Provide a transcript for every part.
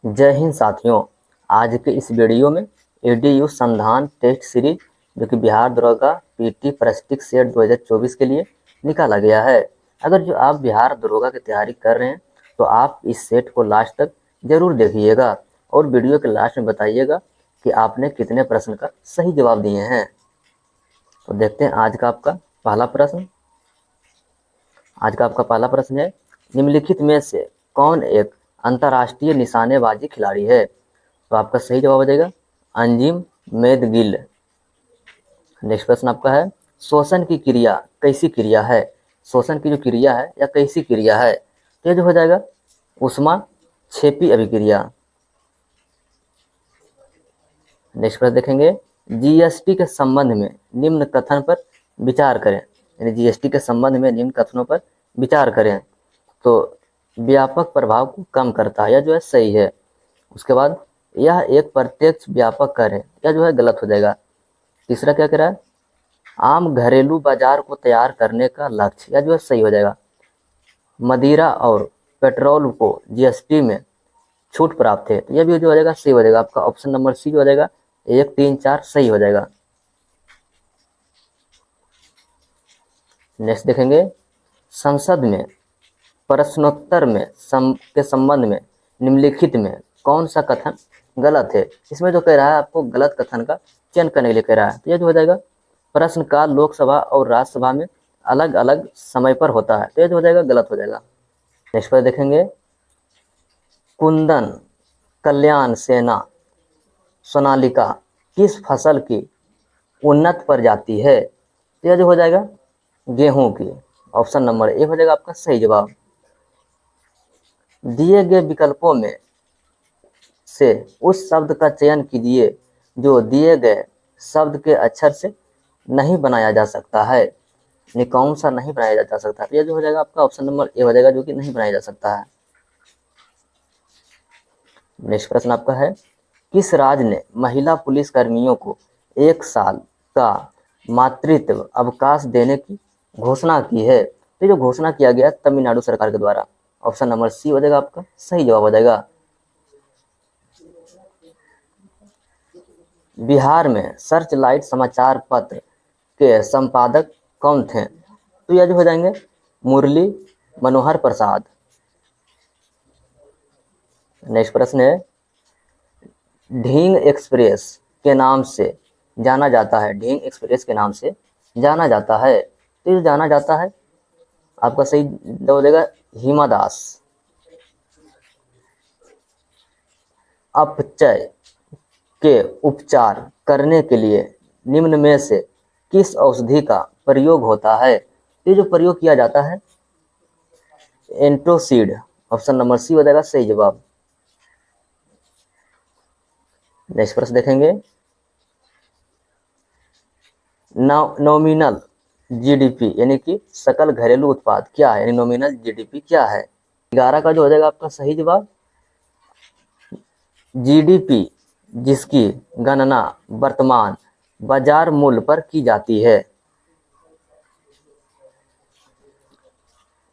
जय हिंद साथियों। आज के इस वीडियो में एडीयू संधान टेस्ट सीरीज जो कि बिहार दरोगा पीटी प्रस्टिक सेट 2024 के लिए निकाला गया है। अगर जो आप बिहार दरोगा की तैयारी कर रहे हैं तो आप इस सेट को लास्ट तक जरूर देखिएगा और वीडियो के लास्ट में बताइएगा कि आपने कितने प्रश्न का सही जवाब दिए हैं। तो देखते हैं आज का आपका पहला प्रश्न। आज का आपका पहला प्रश्न है, निम्नलिखित में से कौन एक अंतर्राष्ट्रीय निशानेबाजी खिलाड़ी है? तो आपका सही जवाब हो जाएगा अंजिम मेदगिल। नेक्स्ट प्रश्न आपका है, श्वसन की क्रिया कैसी क्रिया है? श्वसन की जो क्रिया है या कैसी क्रिया है, तो ये जो हो जाएगा उष्मा क्षेपी अभिक्रिया। नेक्स्ट प्रश्न देखेंगे, जीएसटी के संबंध में निम्न कथन पर विचार करें। यानी जीएसटी के संबंध में निम्न कथनों पर विचार करें। तो व्यापक प्रभाव को कम करता है, यह जो है सही है। उसके बाद यह एक प्रत्यक्ष व्यापक कर है, यह जो है गलत हो जाएगा। तीसरा क्या कह रहा है, आम घरेलू बाजार को तैयार करने का लक्ष्य, यह जो है सही हो जाएगा। मदिरा और पेट्रोल को जीएसटी में छूट प्राप्त है, तो यह भी जो हो जाएगा सही हो जाएगा। आपका ऑप्शन नंबर सी जो हो जाएगा 1, 3, 4 सही हो जाएगा। नेक्स्ट देखेंगे, संसद में प्रश्नोत्तर में के संबंध में निम्नलिखित में कौन सा कथन गलत है? इसमें जो कह रहा है आपको गलत कथन का चयन करने के लिए कह रहा है, तो ये जो हो जाएगा प्रश्न काल लोकसभा और राज्यसभा में अलग अलग समय पर होता है, तो ये जो हो जाएगा गलत हो जाएगा। नेक्स्ट पर देखेंगे, कुंदन कल्याण सेना सोनालिका किस फसल की उन्नत प्रजाति है? तो यह जो हो जाएगा गेहूं की। ऑप्शन नंबर ए हो जाएगा आपका सही जवाब। दिए गए विकल्पों में से उस शब्द का चयन कीजिए जो दिए गए शब्द के अक्षर से नहीं बनाया जा सकता है। कौन सा नहीं बनाया जा सकता है? यह जो हो जाएगा आपका ऑप्शन नंबर ए हो जाएगा, जो कि नहीं बनाया जा सकता है। नेक्स्ट प्रश्न आपका है, किस राज्य ने महिला पुलिस कर्मियों को 1 साल का मातृत्व अवकाश देने की घोषणा की है? तो जो घोषणा किया गया तमिलनाडु सरकार के द्वारा। ऑप्शन नंबर सी हो जाएगा आपका सही जवाब हो जाएगा। बिहार में सर्च लाइट समाचार पत्र के संपादक कौन थे? तो यह जो हो जाएंगे मुरली मनोहर प्रसाद। नेक्स्ट प्रश्न है, ढींग एक्सप्रेस के नाम से जाना जाता है, ढींग एक्सप्रेस के नाम से जाना जाता है, तो ये जाना जाता है आपका सही हो जाएगा हिमा दास। अपचय के उपचार करने के लिए निम्न में से किस औषधि का प्रयोग होता है? ये जो प्रयोग किया जाता है एंटोसिड। ऑप्शन नंबर सी हो जाएगा सही जवाब। नेक्स्ट प्रश्न देखेंगे, नॉमिनल जीडीपी यानी कि सकल घरेलू उत्पाद क्या है? यानी नॉमिनल जीडीपी क्या है? 11 का जो हो जाएगा आपका सही जवाब जीडीपी, जिसकी गणना वर्तमान बाजार मूल्य पर की जाती है।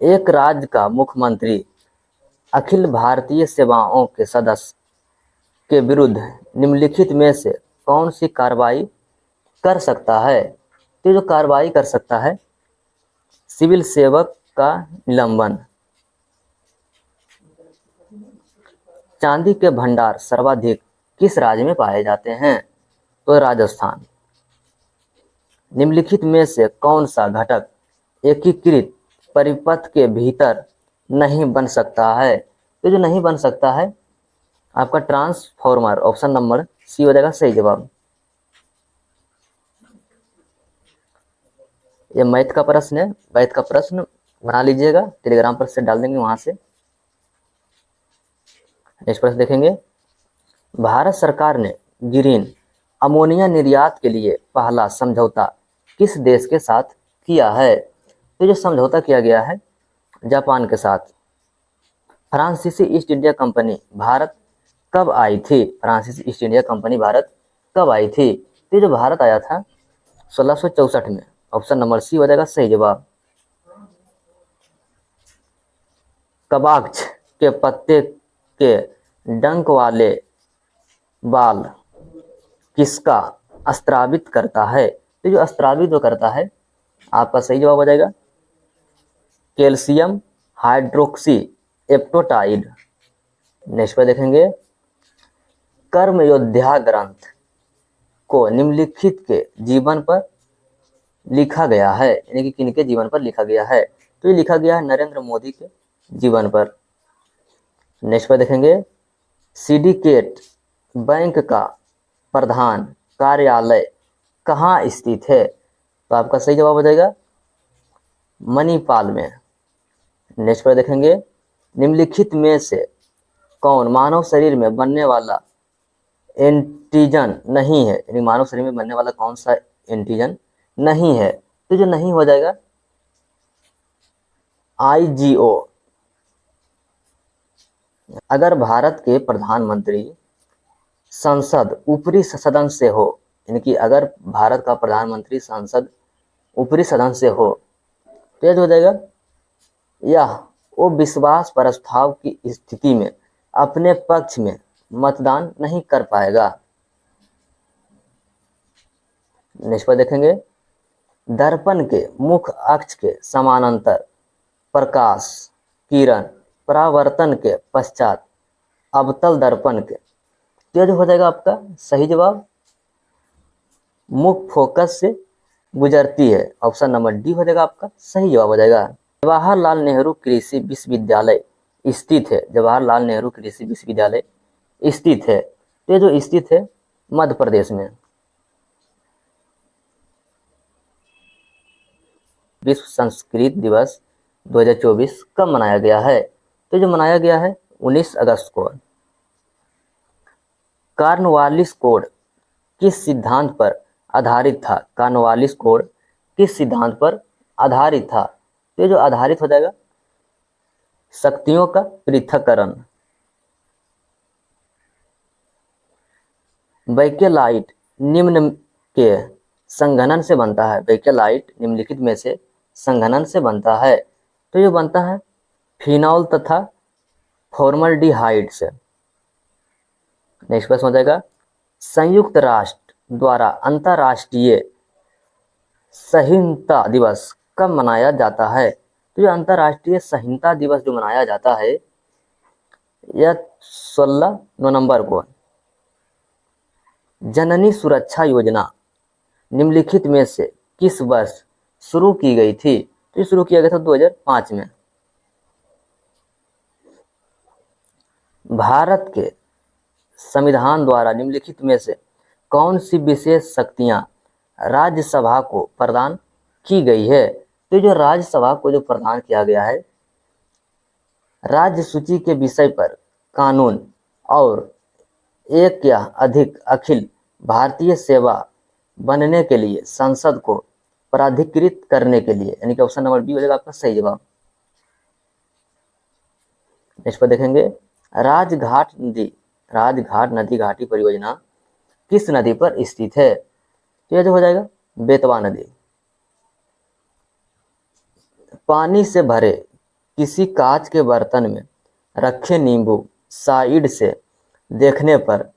एक राज्य का मुख्यमंत्री अखिल भारतीय सेवाओं के सदस्य के विरुद्ध निम्नलिखित में से कौन सी कार्रवाई कर सकता है? तो जो कार्रवाई कर सकता है सिविल सेवक का निलंबन। चांदी के भंडार सर्वाधिक किस राज्य में पाए जाते हैं? तो राजस्थान। निम्नलिखित में से कौन सा घटक एकीकृत परिपथ के भीतर नहीं बन सकता है? तो जो नहीं बन सकता है आपका ट्रांसफॉर्मर। ऑप्शन नंबर सी हो जाएगा सही जवाब। ये मैथ का प्रश्न है, मैथ का प्रश्न बना लीजिएगा, टेलीग्राम पर से डाल देंगे वहां से। नेक्स्ट प्रश्न देखेंगे, भारत सरकार ने ग्रीन अमोनिया निर्यात के लिए पहला समझौता किस देश के साथ किया है? तो जो समझौता किया गया है जापान के साथ। फ्रांसीसी ईस्ट इंडिया कंपनी भारत कब आई थी? फ्रांसीसी ईस्ट इंडिया कंपनी भारत कब आई थी? तो जो भारत आया था 1664 में। ऑप्शन नंबर सी हो जाएगा सही जवाब। कबाक्ष के पत्ते के डंक वाले बाल किसका स्त्रावित करता है? तो जो स्त्रावित जो करता है, आपका सही जवाब हो जाएगा कैल्शियम हाइड्रोक्सी एप्टोटाइड। नेक्स्ट पे देखेंगे, कर्म योद्धा ग्रंथ को निम्नलिखित के जीवन पर लिखा गया है, यानी कि किनके जीवन पर लिखा गया है? तो ये लिखा गया है नरेंद्र मोदी के जीवन पर। नेक्स्ट पर देखेंगे, सिंडिकेट बैंक का प्रधान कार्यालय कहाँ स्थित है? तो आपका सही जवाब हो जाएगा मणिपाल में। नेक्स्ट पर देखेंगे, निम्नलिखित में से कौन मानव शरीर में बनने वाला एंटीजन नहीं है? यानी मानव शरीर में बनने वाला कौन सा एंटीजन नहीं है? तो जो नहीं हो जाएगा IgO। अगर भारत के प्रधानमंत्री संसद ऊपरी सदन से हो, यानी कि अगर भारत का प्रधानमंत्री संसद ऊपरी सदन से हो, तो यह हो जाएगा यह वो विश्वास प्रस्ताव की स्थिति में अपने पक्ष में मतदान नहीं कर पाएगा। नेक्स्ट पर देखेंगे, दर्पण के मुख्य अक्ष के समानांतर प्रकाश किरण परावर्तन के पश्चात अवतल दर्पण के, तो जो हो जाएगा आपका सही जवाब मुख्य फोकस से गुजरती है। ऑप्शन नंबर डी हो जाएगा आपका सही जवाब हो जाएगा। जवाहरलाल नेहरू कृषि विश्वविद्यालय स्थित है, जवाहरलाल नेहरू कृषि विश्वविद्यालय स्थित है, तो ये जो स्थित है मध्य प्रदेश में। विश्व संस्कृत दिवस 2024 कब मनाया गया है? तो जो मनाया गया है 19 अगस्त को। कॉर्नवालिस कोड किस सिद्धांत पर आधारित था? कॉर्नवालिस कोड किस सिद्धांत पर आधारित था? तो ये जो आधारित हो जाएगा शक्तियों का पृथक्करण। बैकेलाइट निम्न के संघनन से बनता है, बैकेलाइट निम्नलिखित में से संघनन से बनता है, तो ये बनता है फिनॉल तथा फॉर्मल्डिहाइड से। नेक्स्ट प्रश्न हो जाएगा, संयुक्त राष्ट्र द्वारा अंतर्राष्ट्रीय सहिष्णुता दिवस कब मनाया जाता है? तो जो अंतर्राष्ट्रीय सहिष्णुता दिवस जो मनाया जाता है यह 16 नवंबर को। जननी सुरक्षा योजना निम्नलिखित में से किस वर्ष शुरू की गई थी? तो शुरू किया गया था 2005 में। भारत के संविधान द्वारा निम्नलिखित में से कौन सी विशेष शक्तियां राज्यसभा को प्रदान की गई है? तो जो राज्यसभा को जो प्रदान किया गया है, राज्य सूची के विषय पर कानून और एक या अधिक अखिल भारतीय सेवा बनने के लिए संसद को प्राधिकृत करने के लिए, यानी कि ऑप्शन नंबर बी हो जाएगा आपका सही जवाब। नेक्स्ट पर देखेंगे, राजघाट नदी घाटी परियोजना किस नदी पर स्थित है? तो यह जो हो जाएगा बेतवा नदी। पानी से भरे किसी कांच के बर्तन में रखे नींबू साइड से देखने पर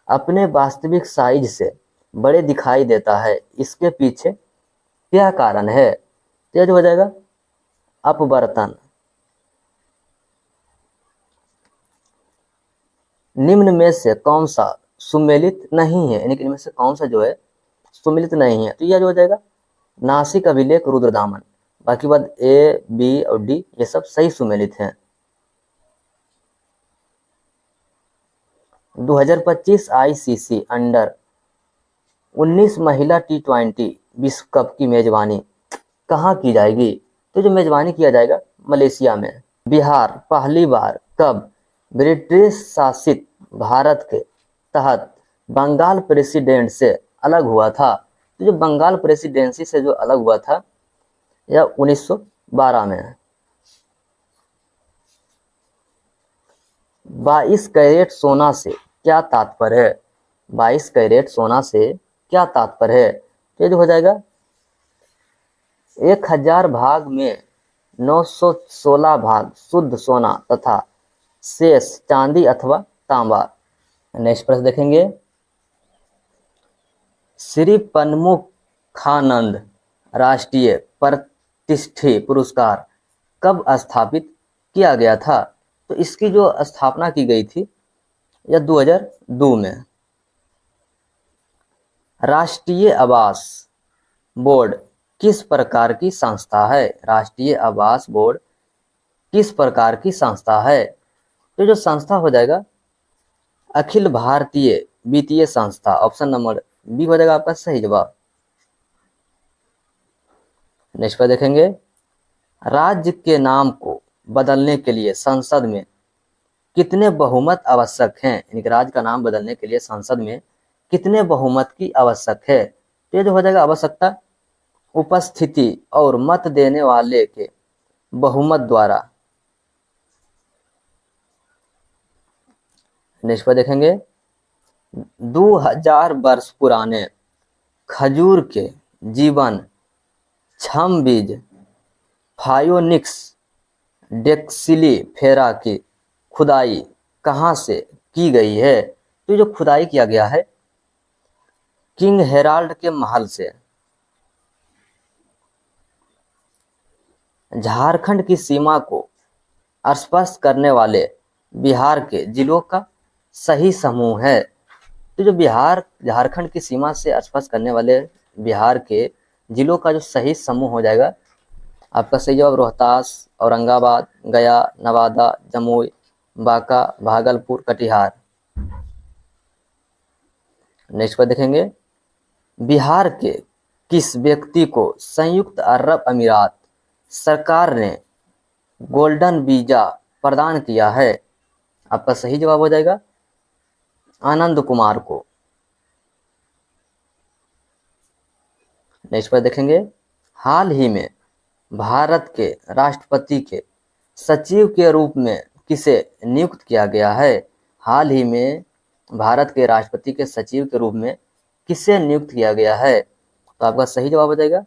अपने वास्तविक साइज से बड़े दिखाई देता है, इसके पीछे क्या कारण है? तो यह जो हो जाएगा अपवर्तन। निम्न में से कौन सा सुमेलित नहीं है, यानी कि इनमें से कौन सा जो है सुमेलित नहीं है? तो यह जो हो जाएगा नासिक अभिलेख रुद्रदामन। बाकी बात ए बी और डी ये सब सही सुमेलित हैं। 2025 ICC अंडर 19 महिला T20 विश्व कप की मेजबानी कहाँ की जाएगी? तो जो मेजबानी किया जाएगा मलेशिया में। बिहार पहली बार कब ब्रिटिश शासित भारत के तहत बंगाल प्रेसिडेंट से अलग हुआ था? तो जो बंगाल प्रेसिडेंसी से जो अलग हुआ था यह 1912 में है। 22 कैरेट सोना से क्या तात्पर्य है? 22 कैरेट सोना से क्या तात्पर्य है? तो ये जो हो जाएगा 1000 भाग में 916 भाग शुद्ध सोना तथा शेष चांदी अथवा तांबा। नेक्स्ट प्रश्न देखेंगे, श्री पन्मुखानंद राष्ट्रीय प्रतिष्ठित पुरस्कार कब स्थापित किया गया था? तो इसकी जो स्थापना की गई थी यह 2002 में। राष्ट्रीय आवास बोर्ड किस प्रकार की संस्था है? राष्ट्रीय आवास बोर्ड किस प्रकार की संस्था है? तो जो संस्था हो जाएगा अखिल भारतीय वित्तीय संस्था। ऑप्शन नंबर बी हो जाएगा आपका सही जवाब। नेक्स्ट पर देखेंगे, राज्य के नाम को बदलने के लिए संसद में कितने बहुमत आवश्यक हैं? यानी कि राज्य का नाम बदलने के लिए संसद में कितने बहुमत की आवश्यक है? तो ये जो हो जाएगा आवश्यकता उपस्थिति और मत देने वाले के बहुमत द्वारा। नेक्स्ट पर देखेंगे, 2000 वर्ष पुराने खजूर के जीवन छम बीज फायोनिक्स डेक्सिलीफेरा की खुदाई कहाँ से की गई है? तो जो खुदाई किया गया है किंग हेराल्ड के महल से। झारखंड की सीमा को स्पर्श करने वाले बिहार के जिलों का सही समूह है। तो जो बिहार झारखंड की सीमा से स्पर्श करने वाले बिहार के जिलों का जो सही समूह हो जाएगा आपका सही जवाब रोहतास, औरंगाबाद, गया, नवादा, जमुई, बांका, भागलपुर, कटिहार। नेक्स्ट पर देखेंगे, बिहार के किस व्यक्ति को संयुक्त अरब अमीरात सरकार ने गोल्डन वीजा प्रदान किया है? आपका सही जवाब हो जाएगा आनंद कुमार को। नेक्स्ट पर देखेंगे, हाल ही में भारत के राष्ट्रपति के सचिव के रूप में किसे नियुक्त किया गया है? हाल ही में भारत के राष्ट्रपति के सचिव के रूप में किसे नियुक्त किया गया है? तो आपका सही जवाब हो जाएगा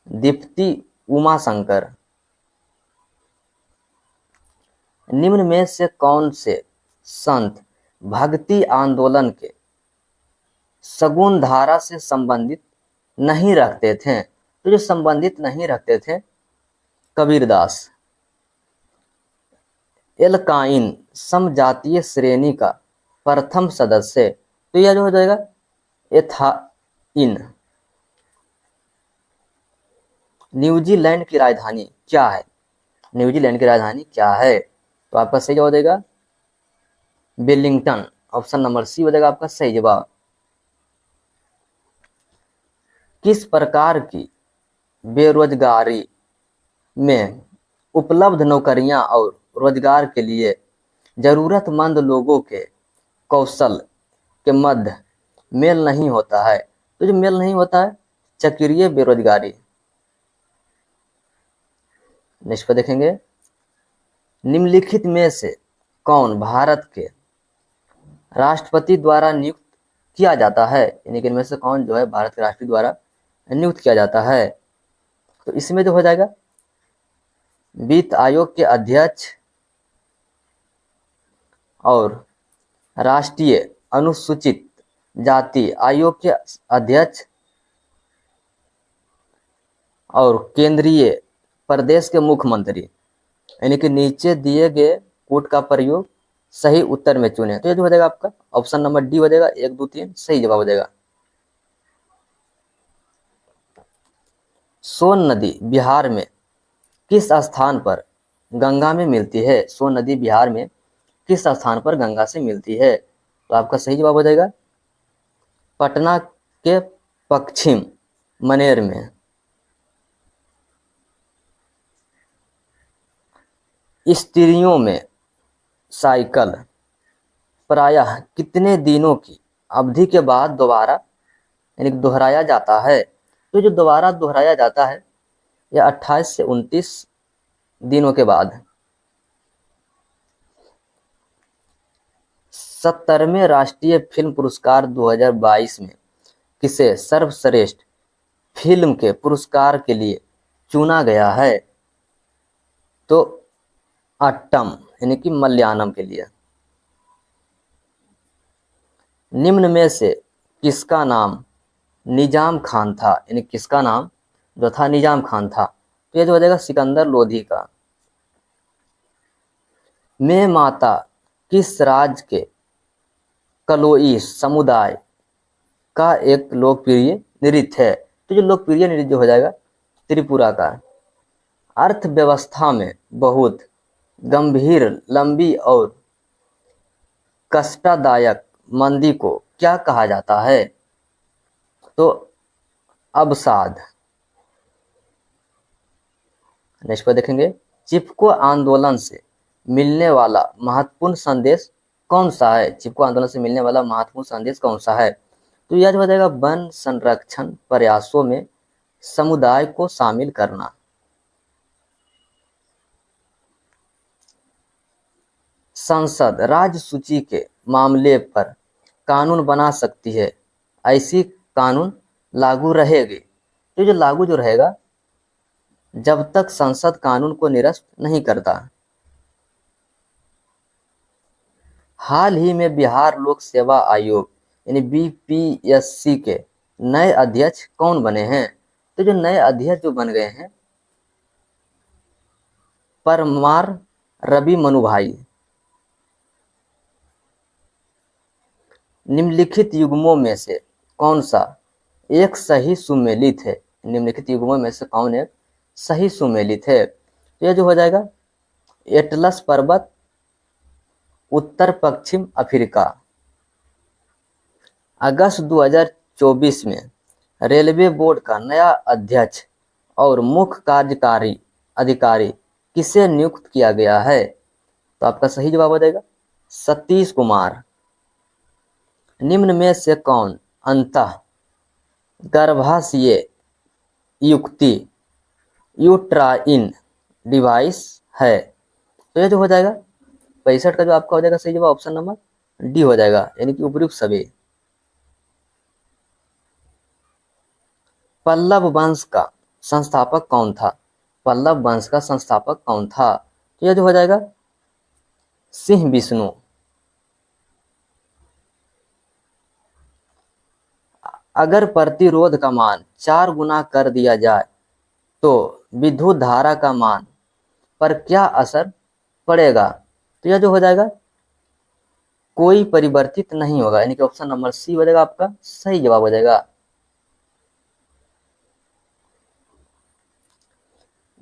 दीप्ति उमाशंकर। निम्न में से कौन से संत भक्ति आंदोलन के सगुण धारा से संबंधित नहीं रखते थे? तो जो संबंधित नहीं रखते थे कबीरदास। एल्काइन समजातीय श्रेणी का प्रथम सदस्य, तो यह जो हो जाएगा एथाइन। न्यूजीलैंड की राजधानी क्या है? न्यूजीलैंड की राजधानी क्या है? तो आपका सही जवाब हो जाएगा वेलिंगटन। ऑप्शन नंबर सी हो जाएगा आपका सही जवाब। किस प्रकार की बेरोजगारी में उपलब्ध नौकरियां और रोजगार के लिए जरूरतमंद लोगों के कौशल के मध्य मेल नहीं होता है? तो जो मेल नहीं होता है चक्रीय बेरोजगारी। नेक्स्ट पर देखेंगे, निम्नलिखित में से कौन भारत के राष्ट्रपति द्वारा नियुक्त किया जाता है? यानी कि इनमें से कौन जो है भारत के राष्ट्रपति द्वारा नियुक्त किया जाता है? तो इसमें जो हो जाएगा वित्त आयोग के अध्यक्ष और राष्ट्रीय अनुसूचित जाति आयोग के अध्यक्ष और केंद्रीय प्रदेश के मुख्यमंत्री, यानी कि नीचे दिए गए कोड का प्रयोग सही उत्तर में चुने। तो ये जो हो जाएगा आपका ऑप्शन नंबर डी हो जाएगा, 1, 2, 3 सही जवाब हो जाएगा। सोन नदी बिहार में किस स्थान पर गंगा में मिलती है? सोन नदी बिहार में किस स्थान पर गंगा से मिलती है? तो आपका सही जवाब हो जाएगा पटना के पश्चिम मनेर में। स्त्रियों में साइकिल प्रायः कितने दिनों की अवधि के बाद दोबारा यानी दोहराया जाता है? तो जो दोबारा दोहराया जाता है यह 28 से 29 दिनों के बाद। 70वें राष्ट्रीय फिल्म पुरस्कार 2022 में किसे सर्वश्रेष्ठ फिल्म के पुरस्कार के लिए चुना गया है? तो अट्टम यानी कि मलयालम के लिए। निम्न में से किसका नाम निजाम खान था, यानी किसका नाम जो था निजाम खान था। तो ये जो हो जाएगा सिकंदर लोधी का। मैं माता किस राज्य के कलोई समुदाय का एक लोकप्रिय नृत्य है। तो जो लोकप्रिय नृत्य जो हो जाएगा त्रिपुरा का। अर्थव्यवस्था में बहुत गंभीर लंबी और कष्टदायक मंदी को क्या कहा जाता है। तो अवसाद। नेक्स्ट पर देखेंगे चिपको आंदोलन से मिलने वाला महत्वपूर्ण संदेश कौन सा है। चिपको आंदोलन से मिलने वाला महत्वपूर्ण संदेश कौन सा है। तो यह हो जाएगा वन संरक्षण प्रयासों में समुदाय को शामिल करना। संसद राज्य सूची के मामले पर कानून बना सकती है, ऐसी कानून लागू रहेगी। तो जो लागू जो रहेगा जब तक संसद कानून को निरस्त नहीं करता। हाल ही में बिहार लोक सेवा आयोग यानी बीपीएससी के नए अध्यक्ष कौन बने हैं। तो जो नए अध्यक्ष जो बन गए हैं परमार रवि मनुभाई। निम्नलिखित युग्मों में से कौन सा एक सही सुमेलित है। निम्नलिखित युग्मों में से कौन एक सही सुमेलित है। तो यह जो हो जाएगा एटलस पर्वत उत्तर पश्चिम अफ्रीका। अगस्त 2024 में रेलवे बोर्ड का नया अध्यक्ष और मुख्य कार्यकारी अधिकारी किसे नियुक्त किया गया है। तो आपका सही जवाब हो जाएगा सतीश कुमार। निम्न में से कौन अंतः गर्भाशय युक्ति यूट्राइन डिवाइस है। तो यह जो हो जाएगा 65 का जो आपका हो जाएगा सही जवाब ऑप्शन नंबर डी हो जाएगा, यानी कि उपयुक्त सभी। पल्लव वंश का संस्थापक कौन था। पल्लव वंश का संस्थापक कौन था। तो यह जो हो जाएगा सिंह विष्णु। अगर प्रतिरोध का मान 4 गुना कर दिया जाए तो विद्युत धारा का मान पर क्या असर पड़ेगा। तो यह जो हो जाएगा कोई परिवर्तित नहीं होगा, यानी कि ऑप्शन नंबर सी हो जाएगा आपका सही जवाब हो जाएगा।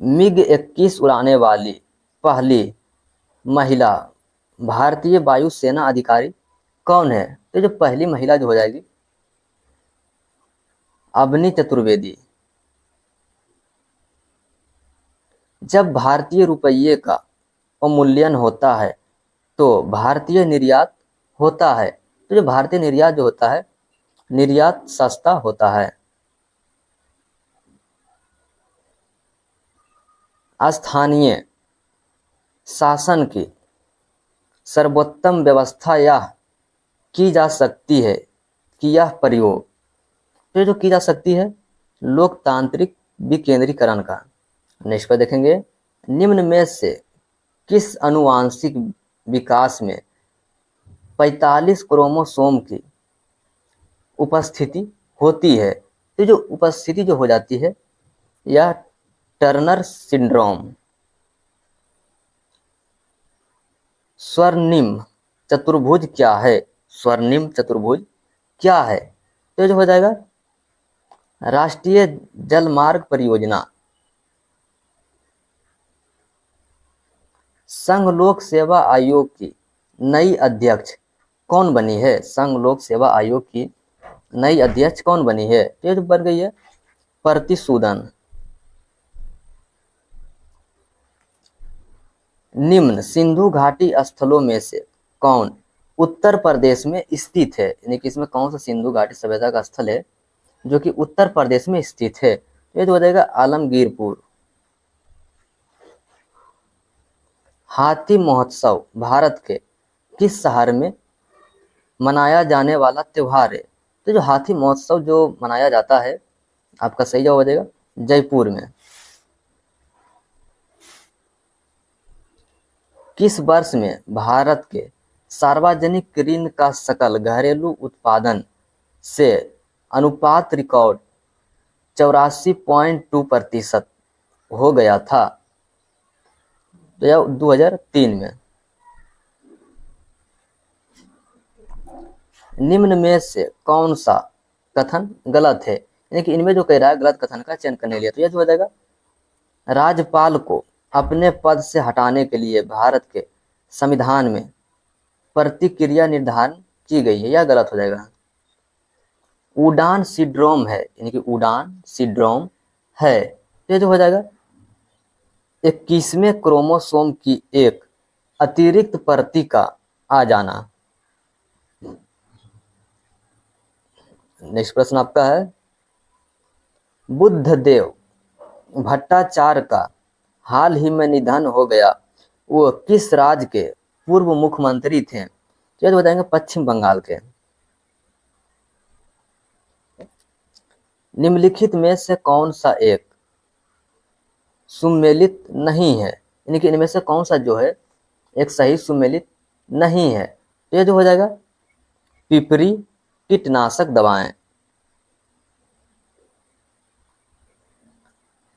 मिग 21 उड़ाने वाली पहली महिला भारतीय वायुसेना अधिकारी कौन है। तो जो पहली महिला जो हो जाएगी अवनी चतुर्वेदी। जब भारतीय रुपये का अवमूल्यन होता है तो भारतीय निर्यात होता है। तो जो भारतीय निर्यात जो होता है निर्यात सस्ता होता है। स्थानीय शासन की सर्वोत्तम व्यवस्था यह की जा सकती है कि यह प्रयोग तो जो की जा सकती है लोकतांत्रिक विकेंद्रीकरण का। नेक्स्ट पर देखेंगे निम्न में से किस अनुवांशिक विकास में 45 क्रोमोसोम की उपस्थिति होती है। तो जो उपस्थिति जो हो जाती है यह टर्नर सिंड्रोम। स्वर्णिम चतुर्भुज क्या है। स्वर्णिम चतुर्भुज क्या है। तो जो हो जाएगा राष्ट्रीय जलमार्ग परियोजना। संघ लोक सेवा आयोग की नई अध्यक्ष कौन बनी है। संघ लोक सेवा आयोग की नई अध्यक्ष कौन बनी है। तो ये जो बन गई है प्रति सूदन। निम्न सिंधु घाटी स्थलों में से कौन उत्तर प्रदेश में स्थित है, यानी कि इसमें कौन सा सिंधु घाटी सभ्यता का स्थल है जो कि उत्तर प्रदेश में स्थित है। ये जो हो जाएगा आलमगीरपुर। हाथी महोत्सव भारत के किस शहर में मनाया जाने वाला त्योहार है। तो जो हाथी महोत्सव जो मनाया जाता है आपका सही जवाब हो जाएगा जयपुर में। किस वर्ष में भारत के सार्वजनिक ऋण का सकल घरेलू उत्पादन से अनुपात रिकॉर्ड 84.2% हो गया था 2003 में। निम्न में से कौन सा कथन गलत है, यानी कि इनमें जो कह रहा है गलत कथन का चयन करने के लिए, तो यह जो हो जाएगा राज्यपाल को अपने पद से हटाने के लिए भारत के संविधान में प्रतिक्रिया निर्धारण की गई है, यह गलत हो जाएगा। उड़ान सिंड्रोम है, यानी कि उड़ान सिंड्रोम है, ये जो हो जाएगा 21वें क्रोमोसोम की एक अतिरिक्त प्रति का आ जाना। नेक्स्ट प्रश्न आपका है, बुद्धदेव भट्टाचार्य का हाल ही में निधन हो गया, वो किस राज्य के पूर्व मुख्यमंत्री थे, तो ये बताएंगे पश्चिम बंगाल के। निम्नलिखित में से कौन सा एक सुमेलित नहीं है, यानी कि इनमें से कौन सा जो है एक सही सुमेलित नहीं है, तो ये जो हो जाएगा पिपरी कीटनाशक दवाएं।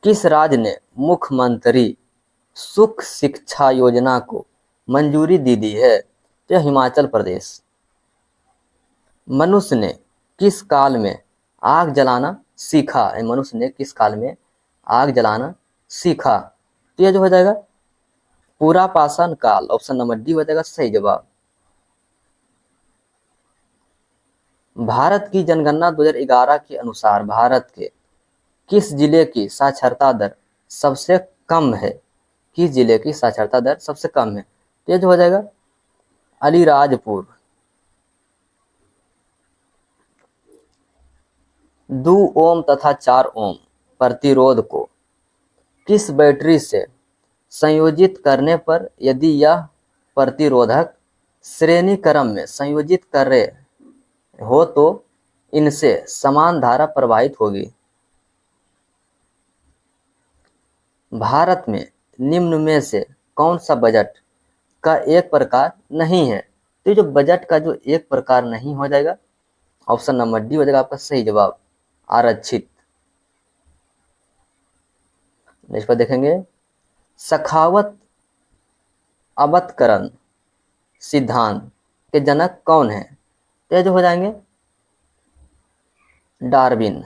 किस राज्य ने मुख्यमंत्री सुख शिक्षा योजना को मंजूरी दी है, तो यह हिमाचल प्रदेश। मनुष्य ने किस काल में आग जलाना सीखा, मनुष्य ने किस काल में आग जलाना सीखा, तो यह जो हो जाएगा पूरा पाषाण काल, ऑप्शन नंबर डी हो जाएगा सही जवाब। भारत की जनगणना 2011 के अनुसार भारत के किस जिले की साक्षरता दर सबसे कम है, किस जिले की साक्षरता दर सबसे कम है, तो ये जो हो जाएगा अलीराजपुर। 2 ओम तथा 4 ओम प्रतिरोध को किस बैटरी से संयोजित करने पर यदि यह प्रतिरोधक श्रेणी क्रम में संयोजित कर रहे हो तो इनसे समान धारा प्रवाहित होगी। भारत में निम्न में से कौन सा बजट का एक प्रकार नहीं है, तो जो बजट का जो एक प्रकार नहीं हो जाएगा ऑप्शन नंबर डी हो जाएगा आपका सही जवाब, आरक्षित। नेक्स्ट पर देखेंगे, सखावत अबतकरण सिद्धांत के जनक कौन है, तो जो हो जाएंगे डार्विन।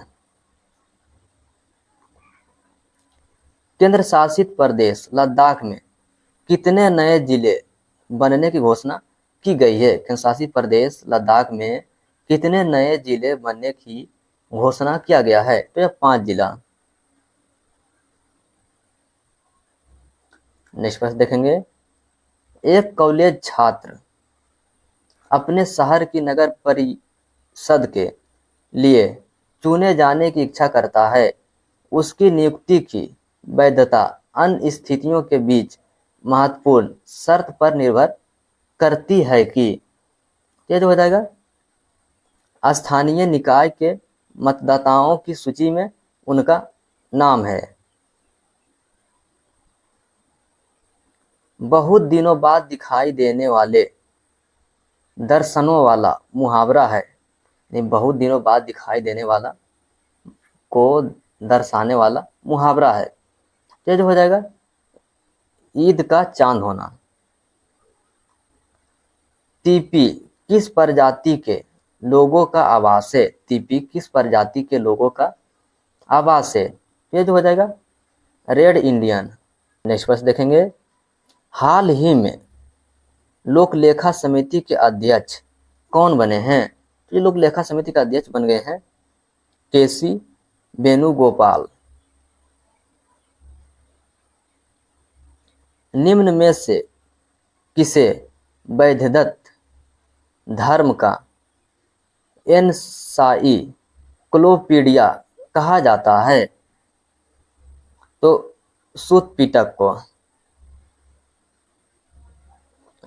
केंद्र शासित प्रदेश लद्दाख में कितने नए जिले बनने की घोषणा की गई है, केंद्र शासित प्रदेश लद्दाख में कितने नए जिले बनने की घोषणा किया गया है, तो यह 5 जिला। नेक्स्ट प्रश्न देखेंगे, एक कॉलेज छात्र अपने शहर की नगर परिषद के लिए चुने जाने की इच्छा करता है, उसकी नियुक्ति की वैधता अन्य स्थितियों के बीच महत्वपूर्ण शर्त पर निर्भर करती है कि, ये जो हो जाएगा स्थानीय निकाय के मतदाताओं की सूची में उनका नाम है। बहुत दिनों बाद दिखाई देने वाले दर्शनों वाला मुहावरा है, बहुत दिनों बाद दिखाई देने वाला को दर्शाने वाला मुहावरा है, ये जो हो जाएगा ईद का चांद होना। तीपी किस प्रजाति के लोगों का आवास है, तीपी किस प्रजाति के लोगों का आवास है, ये जो हो जाएगा रेड इंडियन। नेक्स्ट प्रश्न देखेंगे, हाल ही में लोक लेखा समिति के अध्यक्ष कौन बने हैं, ये लोक लेखा समिति का अध्यक्ष बन गए हैं केसी वेणुगोपाल। निम्न में से किसे वैधदत्त धर्म का एनसाइक्लोपीडिया कहा जाता है, तो सूत पिटक को।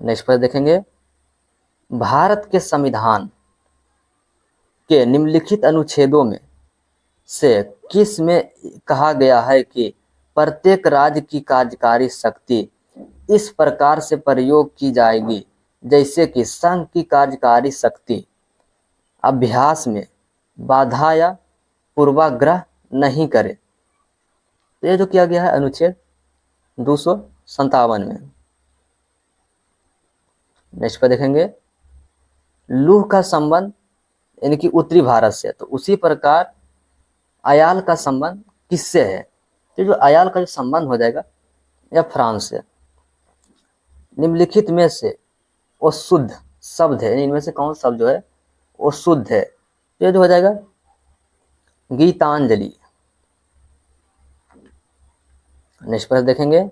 नेक्स्ट पर देखेंगे, भारत के संविधान के निम्नलिखित अनुच्छेदों में से किस में कहा गया है कि प्रत्येक राज्य की कार्यकारी शक्ति इस प्रकार से प्रयोग की जाएगी जैसे कि संघ की कार्यकारी शक्ति अभ्यास में बाधा या पूर्वाग्रह नहीं करे। तो ये जो किया गया है अनुच्छेद 257 में। नेक्स्ट पर देखेंगे, लूह का संबंध यानी कि उत्तरी भारत से, तो उसी प्रकार अयाल का संबंध किससे है? तो जो अयाल का जो संबंध हो जाएगा या फ्रांस से। निम्नलिखित में से वो शुद्ध शब्द है, इनमें से कौन शब्द जो है वो शुद्ध है? तो ये जो हो जाएगा गीतांजलि। नेक्स्ट पर देखेंगे,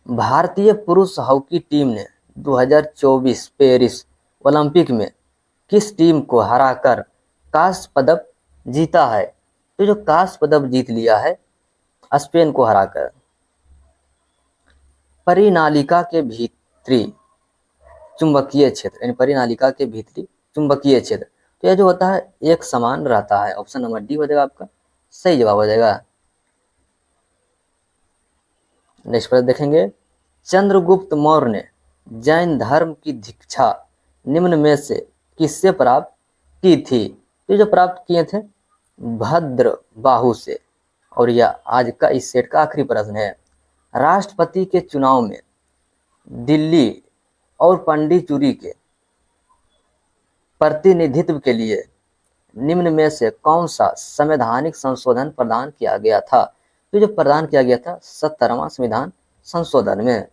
भारतीय पुरुष हॉकी टीम ने 2024 पेरिस ओलंपिक में किस टीम को हराकर कांस्य पदक जीता है? तो जो कांस्य पदक जीत लिया है स्पेन को हराकर। परिनालिका के भीतरी चुंबकीय क्षेत्र, यानी परिनालिका के भीतरी चुंबकीय क्षेत्र, तो यह जो होता है एक समान रहता है। ऑप्शन नंबर डी हो जाएगा आपका सही जवाब हो जाएगा। नेक्स्ट पर देखेंगे, चंद्रगुप्त मौर्य ने जैन धर्म की दीक्षा निम्न में से किससे प्राप्त की थी? तो जो प्राप्त किए थे भद्र बाहु से। और यह आज का इस सेट का आखिरी प्रश्न है। राष्ट्रपति के चुनाव में दिल्ली और पांडिचेरी के प्रतिनिधित्व के लिए निम्न में से कौन सा संवैधानिक संशोधन प्रदान किया गया था? तो जो प्रदान किया गया था 70वां संविधान संशोधन में।